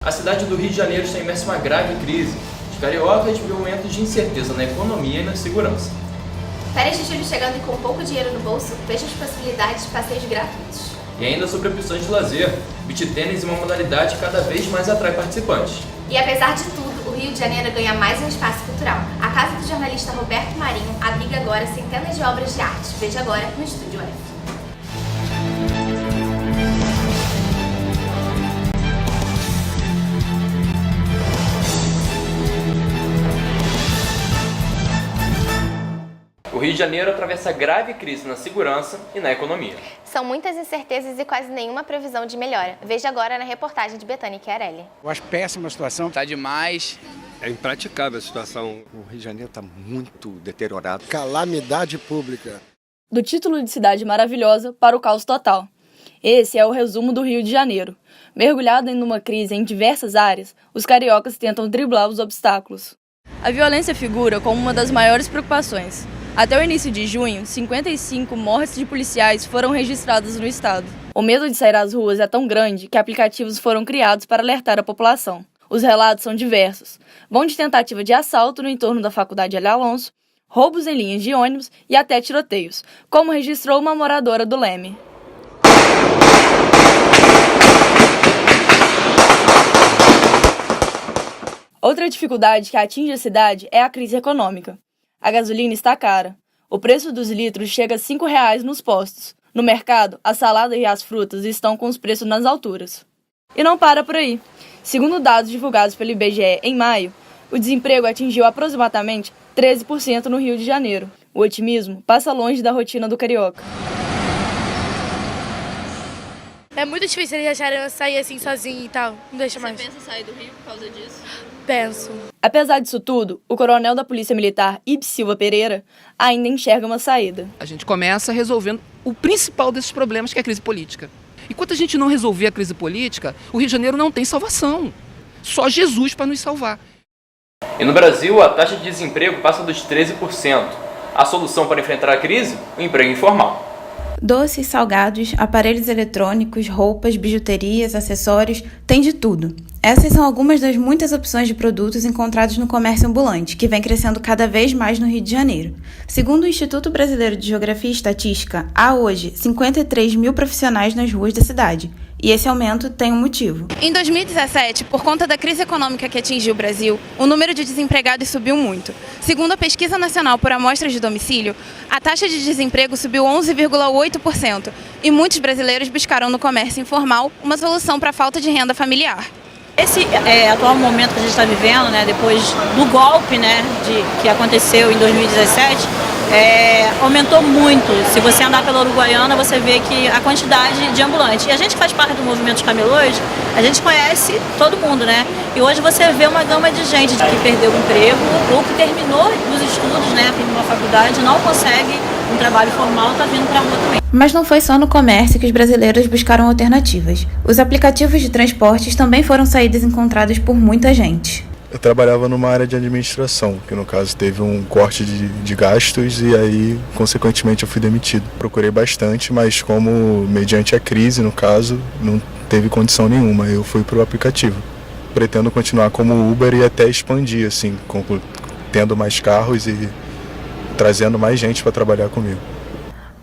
A cidade do Rio de Janeiro está imersa em uma grave crise. Os cariocas vivem momentos de incerteza na economia e na segurança. Férias de julho chegando e com pouco dinheiro no bolso, veja as possibilidades de passeios gratuitos. E ainda sobre opções de lazer, beach tênis é uma modalidade que cada vez mais atrai participantes. E apesar de tudo, o Rio de Janeiro ganha mais um espaço cultural. A casa do jornalista Roberto Marinho abriga agora centenas de obras de arte. Veja agora no Estúdio F. O Rio de Janeiro atravessa grave crise na segurança e na economia. São muitas incertezas e quase nenhuma previsão de melhora. Veja agora na reportagem de Betânia Chiarelli. Eu acho péssima a situação. Tá demais. É impraticável a situação. O Rio de Janeiro está muito deteriorado. Calamidade pública. Do título de cidade maravilhosa para o caos total. Esse é o resumo do Rio de Janeiro. Mergulhado em uma crise em diversas áreas, os cariocas tentam driblar os obstáculos. A violência figura como uma das maiores preocupações. Até o início de junho, 55 mortes de policiais foram registradas no estado. O medo de sair às ruas é tão grande que aplicativos foram criados para alertar a população. Os relatos são diversos. Vão de tentativa de assalto no entorno da Faculdade L. Alonso, roubos em linhas de ônibus e até tiroteios, como registrou uma moradora do Leme. Outra dificuldade que atinge a cidade é a crise econômica. A gasolina está cara. O preço dos litros chega a R$ 5,00 nos postos. No mercado, a salada e as frutas estão com os preços nas alturas. E não para por aí. Segundo dados divulgados pelo IBGE em maio, o desemprego atingiu aproximadamente 13% no Rio de Janeiro. O otimismo passa longe da rotina do carioca. É muito difícil eles acharem sair assim sozinho e tal. Não deixa mais. Você pensa sair do Rio por causa disso? Penso. Apesar disso tudo, o coronel da Polícia Militar, Ibe Silva Pereira, ainda enxerga uma saída. A gente começa resolvendo o principal desses problemas, que é a crise política. Enquanto a gente não resolver a crise política, o Rio de Janeiro não tem salvação. Só Jesus para nos salvar. E no Brasil, a taxa de desemprego passa dos 13%. A solução para enfrentar a crise? O emprego informal. Doces, salgados, aparelhos eletrônicos, roupas, bijuterias, acessórios, tem de tudo. Essas são algumas das muitas opções de produtos encontrados no comércio ambulante, que vem crescendo cada vez mais no Rio de Janeiro. Segundo o Instituto Brasileiro de Geografia e Estatística, há hoje 53 mil profissionais nas ruas da cidade. E esse aumento tem um motivo. Em 2017, por conta da crise econômica que atingiu o Brasil, o número de desempregados subiu muito. Segundo a Pesquisa Nacional por Amostras de Domicílio, a taxa de desemprego subiu 11,8% e muitos brasileiros buscaram no comércio informal uma solução para a falta de renda familiar. Esse atual momento que a gente está vivendo, né, depois do golpe, né, que aconteceu em 2017, aumentou muito. Se você andar pela Uruguaiana, você vê que a quantidade de ambulantes. E a gente que faz parte do movimento dos camelôs, a gente conhece todo mundo, né? E hoje você vê uma gama de gente que perdeu o emprego ou que terminou os estudos, né, terminou a faculdade, não consegue um trabalho formal, está vindo para a rua também. Mas não foi só no comércio que os brasileiros buscaram alternativas. Os aplicativos de transportes também foram saídas encontradas por muita gente. Eu trabalhava numa área de administração, que no caso teve um corte de gastos e aí, consequentemente, eu fui demitido. Procurei bastante, mas como mediante a crise, no caso, não teve condição nenhuma, eu fui para o aplicativo. Pretendo continuar como Uber e até expandir, assim, tendo mais carros e trazendo mais gente para trabalhar comigo.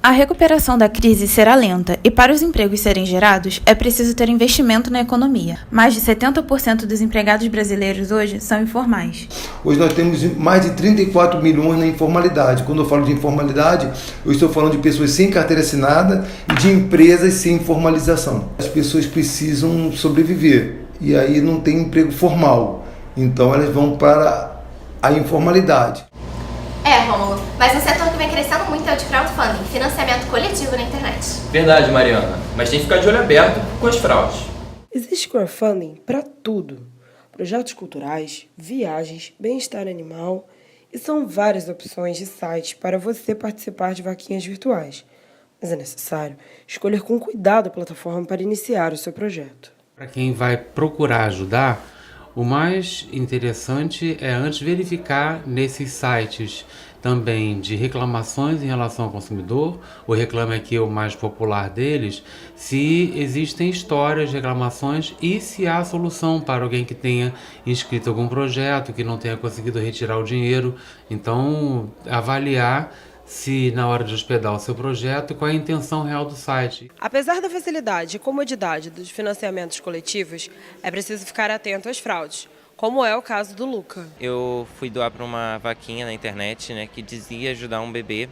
A recuperação da crise será lenta e para os empregos serem gerados é preciso ter investimento na economia. Mais de 70% dos empregados brasileiros hoje são informais. Hoje nós temos mais de 34 milhões na informalidade. Quando eu falo de informalidade, eu estou falando de pessoas sem carteira assinada e de empresas sem formalização. As pessoas precisam sobreviver e aí não tem emprego formal, então elas vão para a informalidade. Rômulo, mas um setor que vem crescendo muito é o de crowdfunding, financiamento coletivo na internet. Verdade, Mariana, mas tem que ficar de olho aberto com as fraudes. Existe crowdfunding para tudo. Projetos culturais, viagens, bem-estar animal e são várias opções de sites para você participar de vaquinhas virtuais. Mas é necessário escolher com cuidado a plataforma para iniciar o seu projeto. Para quem vai procurar ajudar, o mais interessante é antes verificar nesses sites também de reclamações em relação ao consumidor. O Reclame Aqui é o mais popular deles. Se existem histórias de reclamações e se há solução para alguém que tenha inscrito algum projeto, que não tenha conseguido retirar o dinheiro. Então, avaliar se na hora de hospedar o seu projeto, qual é a intenção real do site. Apesar da facilidade e comodidade dos financiamentos coletivos, é preciso ficar atento às fraudes, como é o caso do Luca. Eu fui doar para uma vaquinha na internet, né, que dizia ajudar um bebê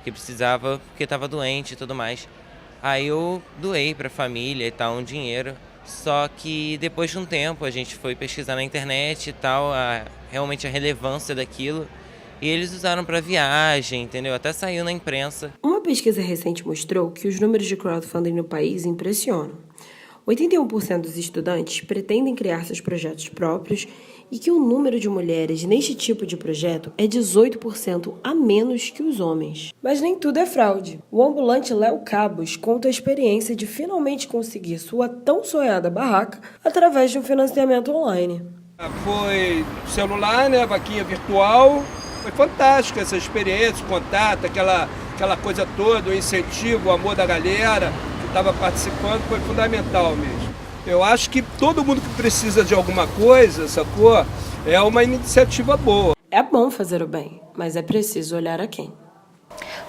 que precisava porque estava doente e tudo mais. Aí eu doei para a família e tal um dinheiro, só que depois de um tempo a gente foi pesquisar na internet e tal, realmente a relevância daquilo. E eles usaram para viagem, entendeu? Até saiu na imprensa. Uma pesquisa recente mostrou que os números de crowdfunding no país impressionam. 81% dos estudantes pretendem criar seus projetos próprios e que o número de mulheres neste tipo de projeto é 18% a menos que os homens. Mas nem tudo é fraude. O ambulante Léo Cabos conta a experiência de finalmente conseguir sua tão sonhada barraca através de um financiamento online. Foi celular, né, vaquinha virtual. Foi fantástica essa experiência, o contato, aquela coisa toda, o incentivo, o amor da galera que estava participando, foi fundamental mesmo. Eu acho que todo mundo que precisa de alguma coisa, sacou? É uma iniciativa boa. É bom fazer o bem, mas é preciso olhar a quem.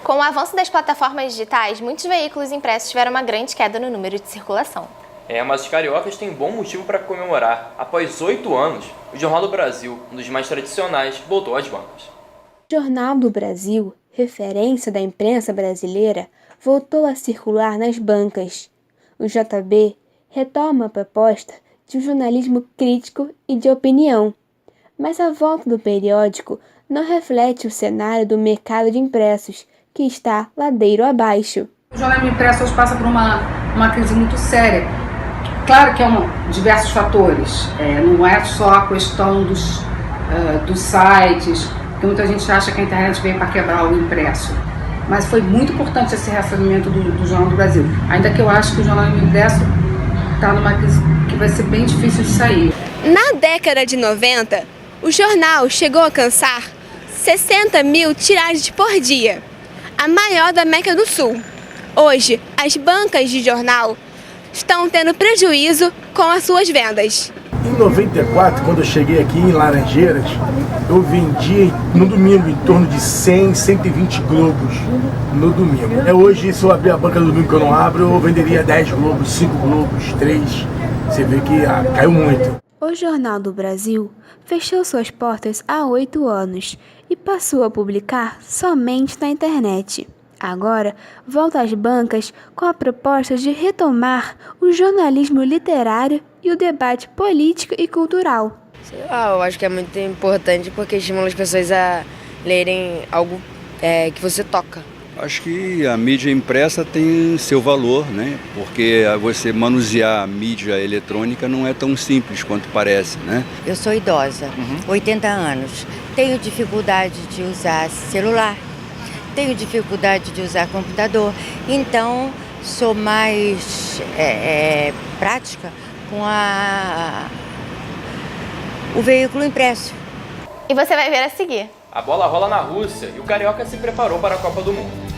Com o avanço das plataformas digitais, muitos veículos impressos tiveram uma grande queda no número de circulação. Mas os cariocas têm bom motivo para comemorar. Após 8 anos, o Jornal do Brasil, um dos mais tradicionais, voltou às bancas. O Jornal do Brasil, referência da imprensa brasileira, voltou a circular nas bancas. O JB retoma a proposta de um jornalismo crítico e de opinião. Mas a volta do periódico não reflete o cenário do mercado de impressos, que está ladeiro abaixo. O jornalismo impresso hoje passa por uma crise muito séria. Claro que diversos fatores, não é só a questão dos sites, porque muita gente acha que a internet veio para quebrar o impresso. Mas foi muito importante esse ressurgimento do Jornal do Brasil. Ainda que eu acho que o jornalismo impresso está numa crise que vai ser bem difícil de sair. Na década de 90, o jornal chegou a alcançar 60 mil tiragens por dia, a maior da América do Sul. Hoje, as bancas de jornal estão tendo prejuízo com as suas vendas. Em 94, quando eu cheguei aqui em Laranjeiras, eu vendia no domingo em torno de 100, 120 globos no domingo. Hoje, se eu abrir a banca do domingo que eu não abro, eu venderia 10 globos, 5 globos, 3. Você vê que caiu muito. O Jornal do Brasil fechou suas portas há 8 anos e passou a publicar somente na internet. Agora, volta às bancas com a proposta de retomar o jornalismo literário e o debate político e cultural. Eu acho que é muito importante porque estimula as pessoas a lerem algo que você toca. Acho que a mídia impressa tem seu valor, né? Porque você manusear a mídia eletrônica não é tão simples quanto parece, né? Eu sou idosa, 80 anos. Tenho dificuldade de usar celular. Tenho dificuldade de usar computador, então sou mais prática com o veículo impresso. E você vai ver a seguir. A bola rola na Rússia e o Carioca se preparou para a Copa do Mundo.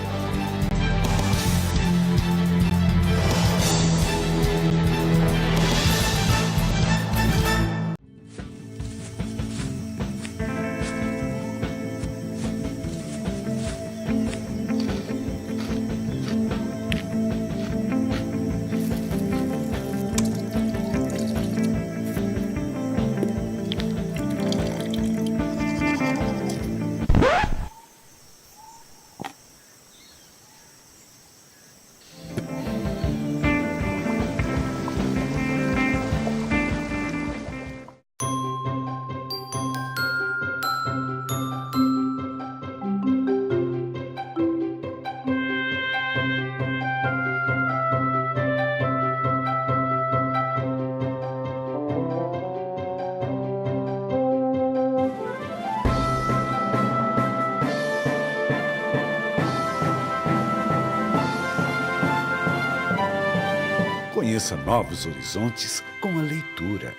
Conheça novos horizontes com a leitura.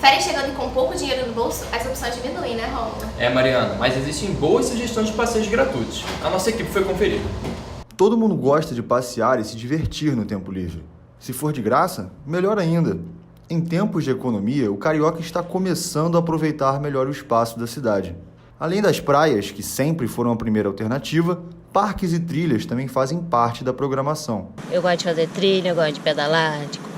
Férias chegando e com pouco dinheiro no bolso, as opções diminuem, né, Rômulo? Mariana, mas existem boas sugestões de passeios gratuitos. A nossa equipe foi conferir. Todo mundo gosta de passear e se divertir no tempo livre. Se for de graça, melhor ainda. Em tempos de economia, o carioca está começando a aproveitar melhor o espaço da cidade. Além das praias, que sempre foram a primeira alternativa, parques e trilhas também fazem parte da programação. Eu gosto de fazer trilha, eu gosto de pedalar, de correr.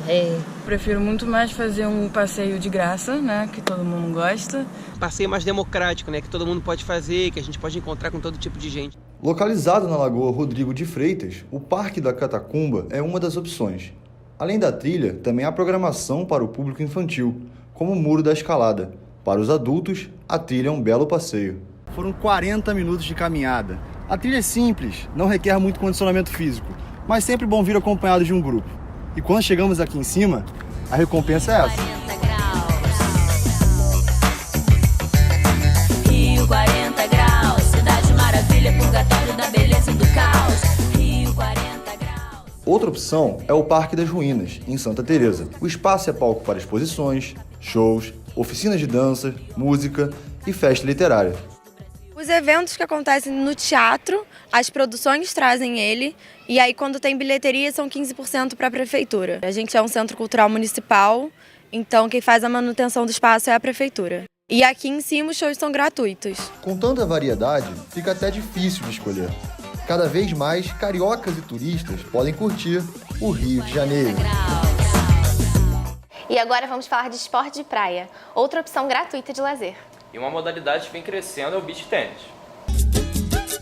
Prefiro muito mais fazer um passeio de graça, né, que todo mundo gosta. Passeio mais democrático, né, que todo mundo pode fazer, que a gente pode encontrar com todo tipo de gente. Localizado na Lagoa Rodrigo de Freitas, o Parque da Catacumba é uma das opções. Além da trilha, também há programação para o público infantil, como o Muro da Escalada. Para os adultos, a trilha é um belo passeio. Foram 40 minutos de caminhada. A trilha é simples, não requer muito condicionamento físico, mas sempre bom vir acompanhado de um grupo. E quando chegamos aqui em cima, a recompensa é essa. 40 graus. Rio 40 graus. Cidade maravilha, purgatório da beleza e do caos. Rio 40 graus. Outra opção é o Parque das Ruínas, em Santa Teresa. O espaço é palco para exposições, shows, oficinas de dança, música e festa literária. Os eventos que acontecem no teatro, as produções trazem ele, e aí quando tem bilheteria são 15% para a prefeitura. A gente é um centro cultural municipal, então quem faz a manutenção do espaço é a prefeitura. E aqui em cima os shows são gratuitos. Com tanta variedade, fica até difícil de escolher. Cada vez mais, cariocas e turistas podem curtir o Rio de Janeiro. E agora vamos falar de esporte de praia, outra opção gratuita de lazer. E uma modalidade que vem crescendo é o beach tennis.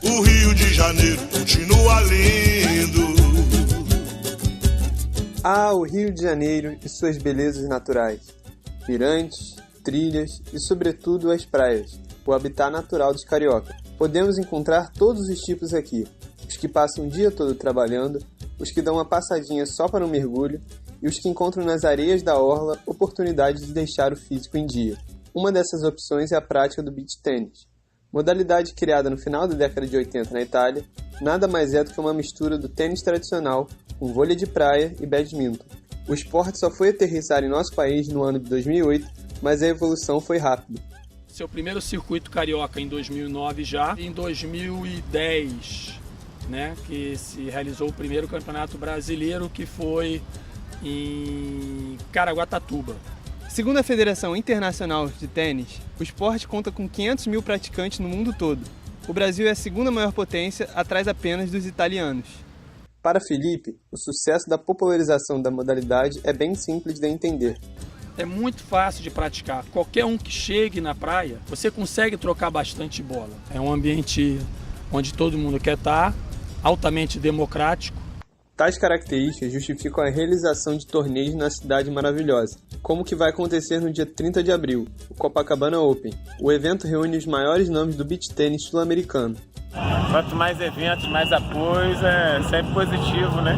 O Rio de Janeiro continua lindo. O Rio de Janeiro e suas belezas naturais. Mirantes, trilhas e, sobretudo, as praias, o habitat natural dos carioca. Podemos encontrar todos os tipos aqui. Os que passam o dia todo trabalhando, os que dão uma passadinha só para um mergulho e os que encontram nas areias da orla oportunidade de deixar o físico em dia. Uma dessas opções é a prática do beach tennis. Modalidade criada no final da década de 80 na Itália, nada mais é do que uma mistura do tênis tradicional com vôlei de praia e badminton. O esporte só foi aterrissar em nosso país no ano de 2008, mas a evolução foi rápida. Seu primeiro circuito carioca em 2009 já, em 2010, né, que se realizou o primeiro campeonato brasileiro, que foi em Caraguatatuba. Segundo a Federação Internacional de Tênis, o esporte conta com 500 mil praticantes no mundo todo. O Brasil é a segunda maior potência, atrás apenas dos italianos. Para Felipe, o sucesso da popularização da modalidade é bem simples de entender. É muito fácil de praticar. Qualquer um que chegue na praia, você consegue trocar bastante bola. É um ambiente onde todo mundo quer estar, altamente democrático. Tais características justificam a realização de torneios na cidade maravilhosa, como o que vai acontecer no dia 30 de abril, o Copacabana Open. O evento reúne os maiores nomes do beach tênis sul-americano. Quanto mais eventos, mais apoios, é sempre positivo, né?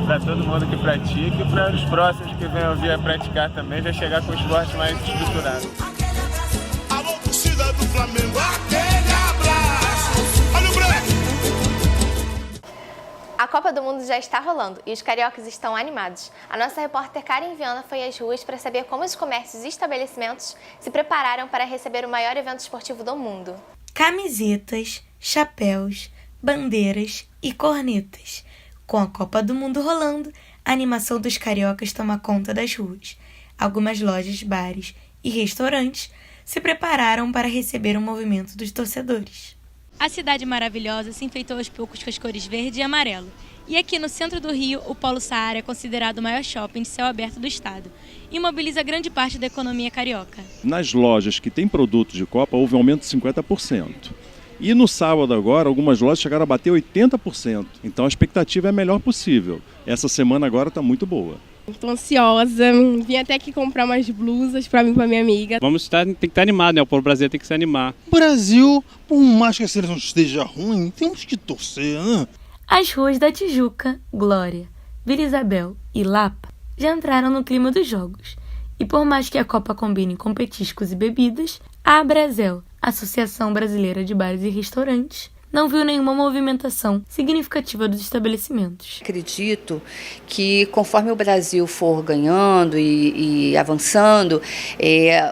Para todo mundo que pratica e para os próximos que venham vir a praticar também, já chegar com o esporte mais estruturado. Alô, torcida do Flamengo, aquele abraço. Olha o Branco. A Copa do Mundo já está rolando e os cariocas estão animados. A nossa repórter Karen Viana foi às ruas para saber como os comércios e estabelecimentos se prepararam para receber o maior evento esportivo do mundo. Camisetas, chapéus, bandeiras e cornetas. Com a Copa do Mundo rolando, a animação dos cariocas toma conta das ruas. Algumas lojas, bares e restaurantes se prepararam para receber o movimento dos torcedores. A cidade maravilhosa se enfeitou aos poucos com as cores verde e amarelo. E aqui no centro do Rio, o Polo Saara é considerado o maior shopping de céu aberto do estado e mobiliza grande parte da economia carioca. Nas lojas que têm produtos de Copa, houve um aumento de 50%. E no sábado agora, algumas lojas chegaram a bater 80%. Então a expectativa é a melhor possível. Essa semana agora está muito boa. Estou ansiosa, vim até aqui comprar umas blusas para mim e para minha amiga. Tem que estar animado, né? O povo brasileiro tem que se animar. O Brasil, por mais que a seleção esteja ruim, temos que torcer, né? As ruas da Tijuca, Glória, Vila Isabel e Lapa já entraram no clima dos jogos. E por mais que a Copa combine com petiscos e bebidas, a Abrazel, Associação Brasileira de Bares e Restaurantes, não viu nenhuma movimentação significativa dos estabelecimentos. Acredito que conforme o Brasil for ganhando e avançando,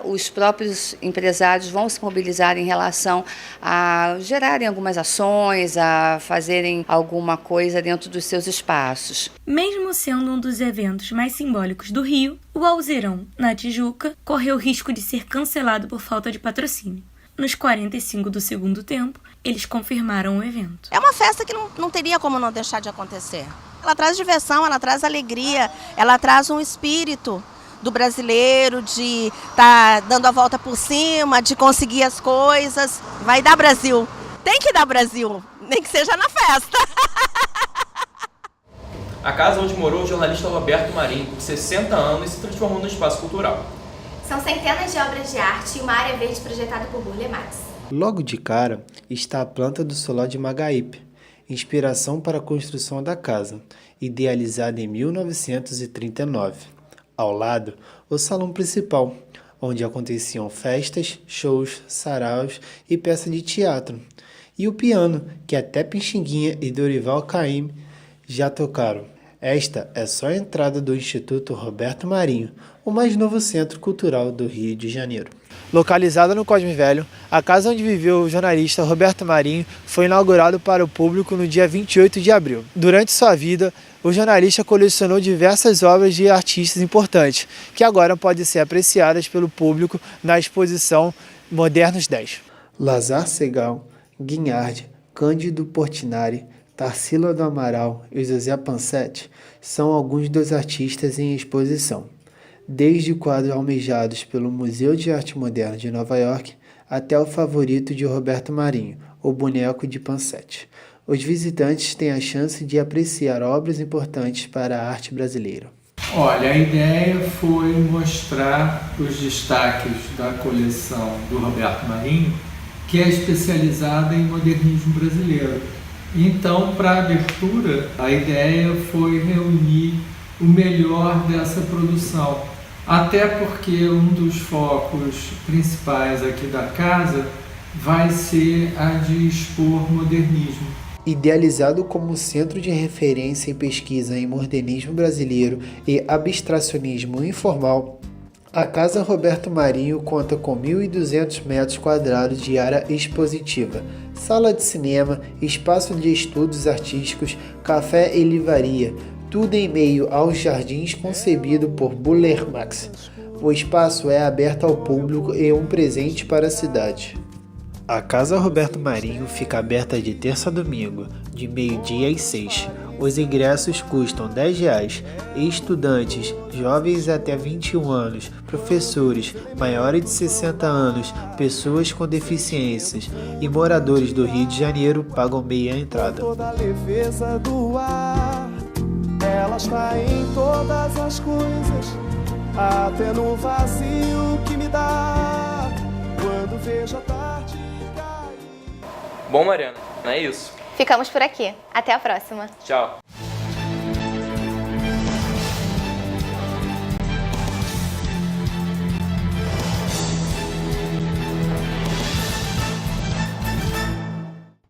os próprios empresários vão se mobilizar em relação a gerarem algumas ações, a fazerem alguma coisa dentro dos seus espaços. Mesmo sendo um dos eventos mais simbólicos do Rio, o Alzerão, na Tijuca, correu o risco de ser cancelado por falta de patrocínio. Nos 45 do segundo tempo, eles confirmaram o evento. É uma festa que não teria como não deixar de acontecer. Ela traz diversão, ela traz alegria, ela traz um espírito do brasileiro de estar dando a volta por cima, de conseguir as coisas. Vai dar Brasil. Tem que dar Brasil, nem que seja na festa. A casa onde morou o jornalista Roberto Marinho por 60 anos se transformou num espaço cultural. São centenas de obras de arte e uma área verde projetada por Burle Marx. Logo de cara está a planta do Soló de Magaípe, inspiração para a construção da casa, idealizada em 1939. Ao lado, o salão principal, onde aconteciam festas, shows, saraus e peças de teatro. E o piano, que até Pixinguinha e Dorival Caymmi já tocaram. Esta é só a entrada do Instituto Roberto Marinho, o mais novo centro cultural do Rio de Janeiro. Localizada no Cosme Velho, a casa onde viveu o jornalista Roberto Marinho foi inaugurado para o público no dia 28 de abril. Durante sua vida, o jornalista colecionou diversas obras de artistas importantes, que agora podem ser apreciadas pelo público na exposição Modernos 10. Lazar Segal, Guinhard, Cândido Portinari, Tarsila do Amaral e José Pansetti são alguns dos artistas em exposição, desde quadros almejados pelo Museu de Arte Moderna de Nova York até o favorito de Roberto Marinho, o boneco de Pansetti. Os visitantes têm a chance de apreciar obras importantes para a arte brasileira. Olha, a ideia foi mostrar os destaques da coleção do Roberto Marinho, que é especializada em modernismo brasileiro. Então, para a abertura, a ideia foi reunir o melhor dessa produção, até porque um dos focos principais aqui da casa vai ser a de expor modernismo. Idealizado como centro de referência em pesquisa em modernismo brasileiro e abstracionismo informal, a Casa Roberto Marinho conta com 1.200 metros quadrados de área expositiva, sala de cinema, espaço de estudos artísticos, café e livraria, tudo em meio aos jardins concebido por Burle Marx. O espaço é aberto ao público e um presente para a cidade. A Casa Roberto Marinho fica aberta de terça a domingo, de meio-dia às 6. Os ingressos custam R$10. Estudantes, jovens até 21 anos, professores, maiores de 60 anos, pessoas com deficiências e moradores do Rio de Janeiro pagam meia entrada. Toda a leveza do ar, ela está em todas as coisas, até no vazio que me dá, quando vejo a tarde cair. Bom, Mariana, é isso. Ficamos por aqui. Até a próxima. Tchau.